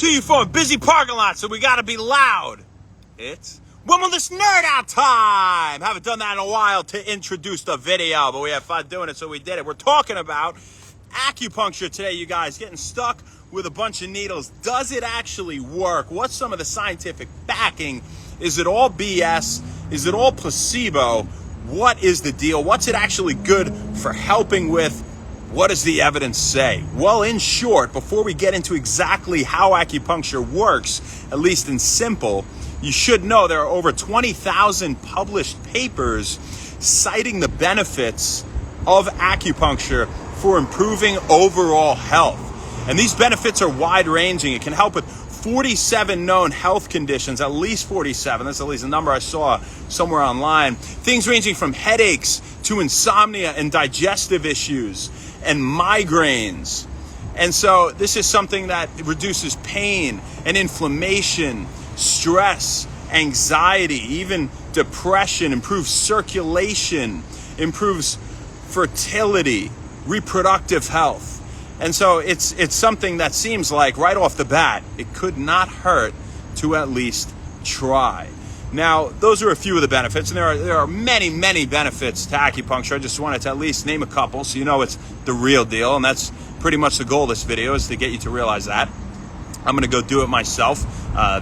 To you from a busy parking lot, so we gotta be loud. It's Wombless Nerd Out time! Haven't done that in a while to introduce the video, but we had fun doing it, so we did it. We're talking about acupuncture today, you guys. Getting stuck with a bunch of needles. Does it actually work? What's some of the scientific backing? Is it all BS? Is it all placebo? What is the deal? What's it actually good for helping with? What does the evidence say? Well, in short, before we get into exactly how acupuncture works, at least in simple, you should know there are over 20,000 published papers citing the benefits of acupuncture for improving overall health. And these benefits are wide-ranging. It can help with 47 known health conditions, at least 47. That's at least a number I saw somewhere online. Things ranging from headaches to insomnia and digestive issues and migraines. And so this is something that reduces pain and inflammation, stress, anxiety, even depression, improves circulation, improves fertility, reproductive health. And so it's something that seems like right off the bat, it could not hurt to at least try. Now, those are a few of the benefits, and there are many, many benefits to acupuncture. I just wanted to at least name a couple so you know it's the real deal, and that's pretty much the goal of this video, is to get you to realize that. I'm going to go do it myself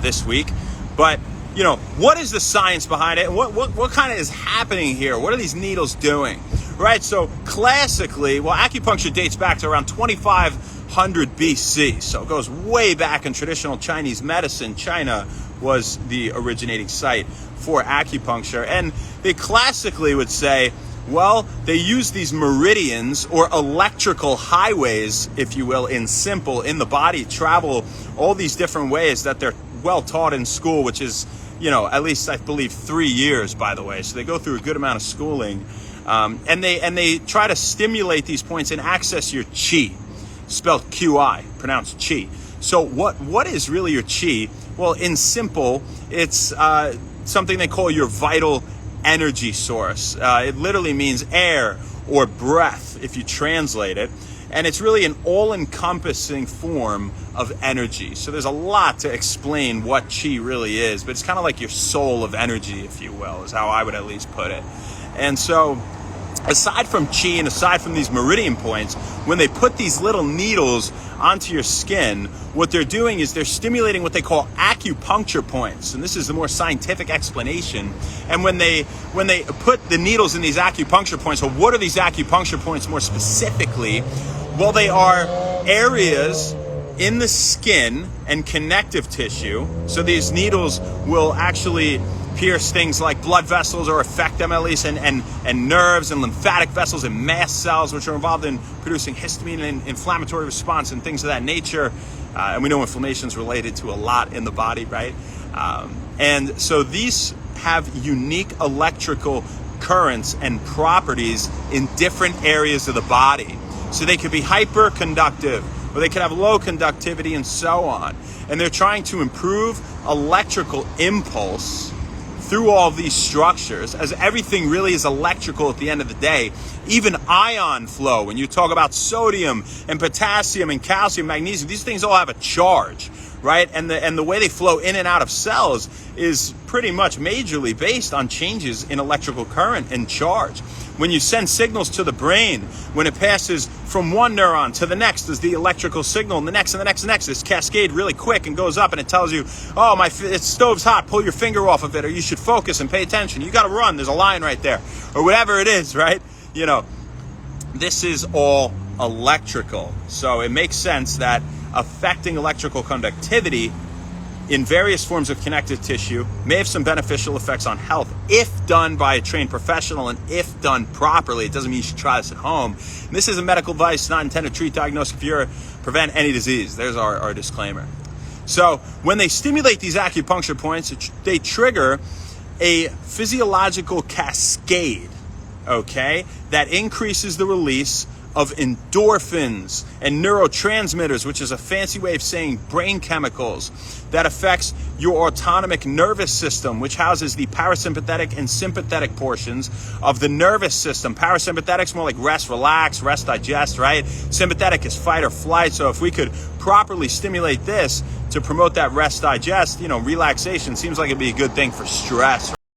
this week. But, you know, what is the science behind it? And what kind of is happening here? What are these needles doing? Right, so classically, well, acupuncture dates back to around 2500 BC. So it goes way back in traditional Chinese medicine. China was the originating site for acupuncture. And they classically would say, well, they use these meridians or electrical highways, if you will, in the body, travel all these different ways that they're well taught in school, which is, you know, at least I believe 3 years, by the way. So they go through a good amount of schooling. And they try to stimulate these points and access your chee, spelled Qi, pronounced chi. So what is really your chi? Well, in simple, it's something they call your vital energy source. It literally means air or breath, if you translate it. And it's really an all-encompassing form of energy. So there's a lot to explain what chi really is, but it's kind of like your soul of energy, if you will, is how I would at least put it. And so, aside from chi and aside from these meridian points, when they put these little needles onto your skin, what they're doing is they're stimulating what they call acupuncture points. And this is the more scientific explanation. And when they put the needles in these acupuncture points, well, what are these acupuncture points more specifically? Well, they are areas in the skin and connective tissue. So these needles will actually pierce things like blood vessels, or affect them at least, and nerves and lymphatic vessels and mast cells, which are involved in producing histamine and inflammatory response and things of that nature. And we know inflammation is related to a lot in the body, right? And so these have unique electrical currents and properties in different areas of the body. So they could be hyperconductive, or they could have low conductivity, and so on. And they're trying to improve electrical impulse through all of these structures, as everything really is electrical at the end of the day. Even ion flow, when you talk about sodium and potassium and calcium, magnesium, these things all have a charge, right? And the way they flow in and out of cells is pretty much majorly based on changes in electrical current and charge. When you send signals to the brain, when it passes from one neuron to the next, there's the electrical signal, and the next and the next and the next. This cascade really quick and goes up, and it tells you, oh, it's stove's hot, pull your finger off of it, or you should focus and pay attention. You got to run, there's a lion right there, or whatever it is, right? You know, this is all electrical. So it makes sense that affecting electrical conductivity in various forms of connective tissue may have some beneficial effects on health if done by a trained professional and if done properly. It doesn't mean you should try this at home. And this is a medical device, not intended to treat, diagnose, cure, prevent any disease. There's our disclaimer. So when they stimulate these acupuncture points, they trigger a physiological cascade, okay, that increases the release of endorphins and neurotransmitters, which is a fancy way of saying brain chemicals, that affects your autonomic nervous system, which houses the parasympathetic and sympathetic portions of the nervous system. Parasympathetic's more like rest, relax, rest, digest, right? Sympathetic is fight or flight. So if we could properly stimulate this to promote that rest, digest, relaxation, seems like it'd be a good thing for stress.